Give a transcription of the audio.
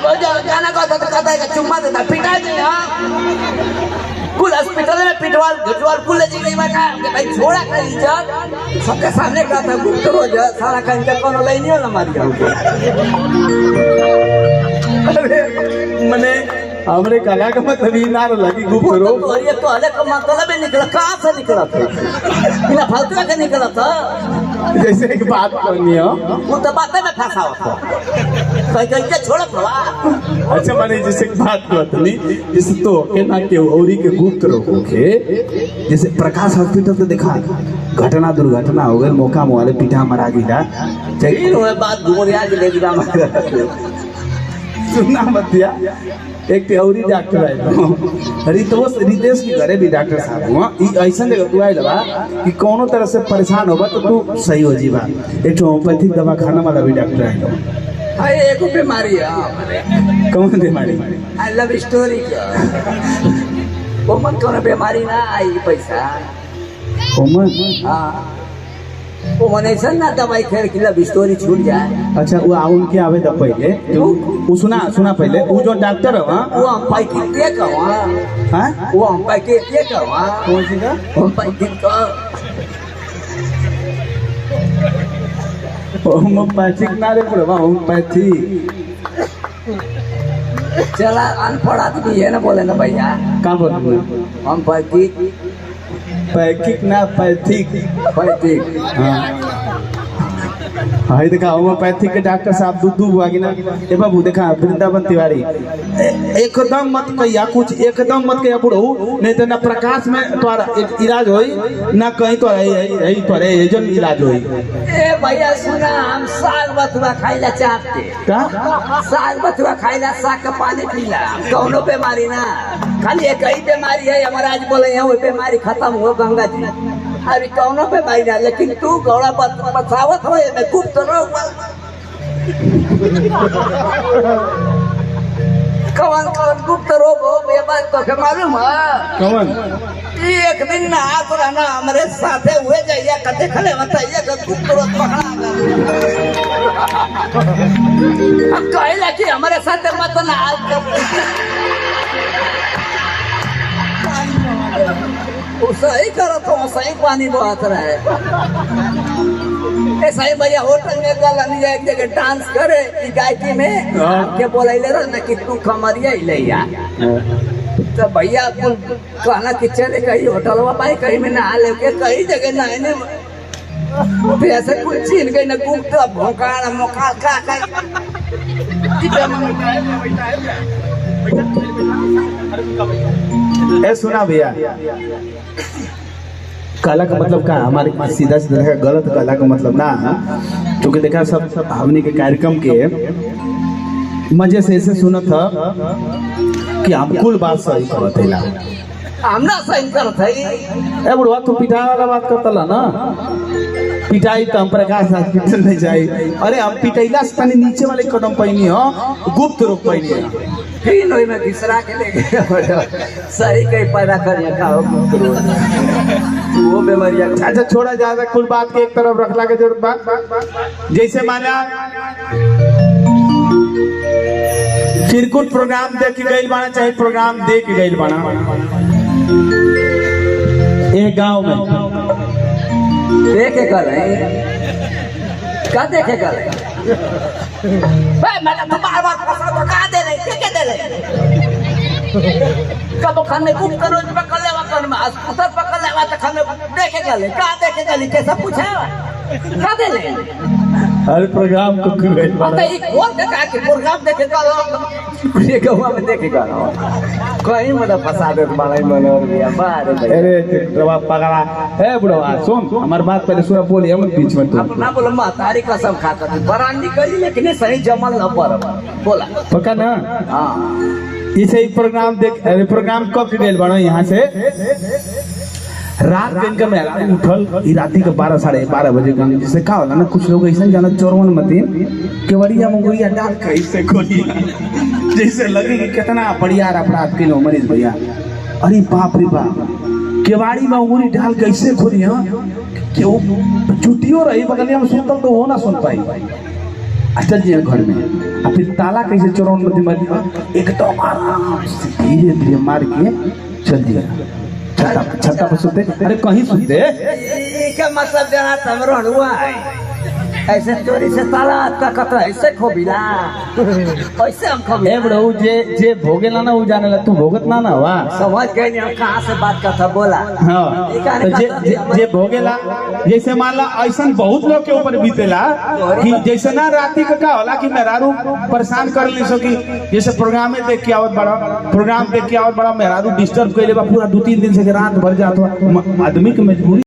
गाना गाता तो कहता है चुम्मा देता पिटा नहीं। हाँ कुल हॉस्पिटल में पिटवाल घटवाल कुल जी गई मैं कहा कि भाई छोड़ा कर इज्जत सबके सामने कहता है गुप्त रोज सारा का इज्जत कोनो ले नहीं होला मार मने हमरे कला का मतलब ही ना लगी गुप्त रोग तो ये तो अलग का मतलब ही निकला कहाँ से निकला था बिना फालतू का निकला था। जैसे एक बात करनी है वो तो बातें में फंसा हुआ कहीं कहीं के छोड़ा था। अच्छा माने जैसे एक बात करनी जैसे तो के ना के औरी के गुप्त रोग के जैसे प्रकाश हॉस्पिटल तो देखा घटना दुर्घटना हो गई मौका मुआले पीठा मरा गिला चाहिए बात घूमरिया के ले गिरा सुनना मत दिया एक तेहरी डॉक्टर आए रितेश के घरे भी डॉक्टर साहब हुआ ऐसा जगह तू आइल बा कि कोनो तरह से परेशान होगा तो तू सही हो जीवा। एक होम्योपैथिक दवा खाना वाला भी डॉक्टर आइल अरे एक बीमारी है कौन बीमारी आई लव स्टोरी वो मन कोनो बीमारी ना आई पैसा हाँ वो मन ऐसा ना दवाई खेल की लव स्टोरी छूट जाए। अच्छा वो उनके आवे तो पहले वो सुना पहले वो जो डॉक्टर है वो हम पैकेट दे का हां वो हम पैकेट दे का कौन सी का हम पैकेट का होम्योपैथिक ना रे प्रभा होम्योपैथिक चला अनपढ़ आदमी है ना बोले ना भैया का बोल हम पैकेट पैकिक ना पैथिक पैकेट हाँ देखा होम्योपैथिक के डॉक्टर साहब दूध हुआ ना ए बाबू देखा वृंदावन तिवारी एकदम मत कहिया कुछ एकदम मत कहिया बुढ़ऊ नहीं तो ना प्रकाश में तोरा एक इलाज होई ना कहीं तो यही पर एजन इलाज होई। ए भैया सुना हम साग बथुआ खाइला चाहते का साग बथुआ खाइला साग का पानी पीला कौनो बीमारी ना खाली एक ही बीमारी है हमारा आज बोले हैं वो बीमारी खत्म हो गंगा जी अभी कौनो बीमारी ना लेकिन तू घोड़ा बचावत हो मैं गुप्त रोग कौन कौन गुप्त रोग हो ये बात तो मालूम है कौन एक दिन ना हाथ रहना हमारे साथे हुए जाइए कते खले बताइए कि गुप्त रोग पकड़ा हम कहला कि हमारे साथे मत ना सही करो तो सही पानी बहत रहे ऐसा ही भैया होटल में गल नहीं जाए एक जगह डांस करे गायकी में के बोलैले रह ना कि तू खमरिया ही ले आ तो भैया कुल कहना कि चले कहीं होटल पाई कहीं में नहा लेके कहीं जगह नहाने ऐसे कुछ छीन गई ना गुप्त भोंकाड़ मोकाड़ का ए सुना भैया कला का मतलब क्या हमारे सीधा सीधा देखा गलत कला का मतलब ना क्योंकि देखा सब हमने के कार्यक्रम के मजे से ऐसे सुना था कि हम कुल बात सही करते ला हम ना सही करते ए बुढ़वा तू पिटाई वाला बात करता ला ना पिटाई तो हम प्रकाश हॉस्पिटल नहीं जाए अरे हम पिटैला से तनी नीचे वाले कदम पहिनी हो गुप्त रोग पहिनी है फिर नई में घिसरा के लेके सही कहीं पैदा करिए का हो गुप्त रोग वो बीमारियां अच्छा छोड़ा ज्यादा कुल बात के एक तरफ रखला के जरूरत बात जैसे माना चिरकुट प्रोग्राम देख गई बाना चाहे प्रोग्राम देख गई बाना एक गांव में देखे कर क्या देखे कर मैं तो बार-बार फंसा तो कहाँ दे रही क्या दे रही कब खाने गुप्त रोज पकड़ लेवा कर में अस्पताल पकड़ लेवा तो खाने देखे गले कहाँ देखे गली कैसा पूछा कहाँ दे ले हर प्रोग्राम को गई बाना एक और देखा कि प्रोग्राम देखे कर ये गवा में देखे कर कहीं मतलब फंसा दे बालाई मनोर दिया बाहर अरे रवा पगला ए बुढ़वा सुन हमारी बात पहले सुना बोली हम बीच में तू ना बोलो महतारी कसम खाता थी बरांडी करी लेकिन सही जमल न पर बोला पक्का ना हाँ इसे ही प्रोग्राम देख अरे प्रोग्राम कब के गए बनो यहाँ से रात दिन का मैं उठल राती के 12 बजे जिससे का होला ना कुछ लोग ऐसा जाना चोरवन मतीन केवड़िया मंगुरिया डाल कैसे खोली जैसे लगे कि कितना बढ़िया अपराध के लो मरीज भैया अरे बाप रे बाप केवाड़ी में अंगूरी डाल कैसे खोली हाँ क्यों छुट्टियों रही बगलिया में सुनतल तो वो ना सुन पाई चल जिया घर में और फिर ताला कैसे चोरौन मत मार एकदम आराम से धीरे धीरे मार के चल दिया छत्ता पर सोते अरे कहीं सोते क्या मतलब जना तमरो हुआ है ऐसे चोरी से ताला तक ऐसे खोबिला ऐसे हम खोबिला ए बड़ो जे भोगेला ना वो जानेला तू भोगत ना ना हुआ समझ गए नहीं हम कहाँ से बात करता बोला हाँ तो जे भोगेला जैसे मान ला ऐसा बहुत लोग के ऊपर बीतेला कि जैसे ना राती का होला कि मेहरारू परेशान कर ली सो कि जैसे प्रोग्राम में देख के आवत बड़ा मेहरारू डिस्टर्ब कर ले पूरा 2-3 दिन से रात भर जात आदमी के मजबूरी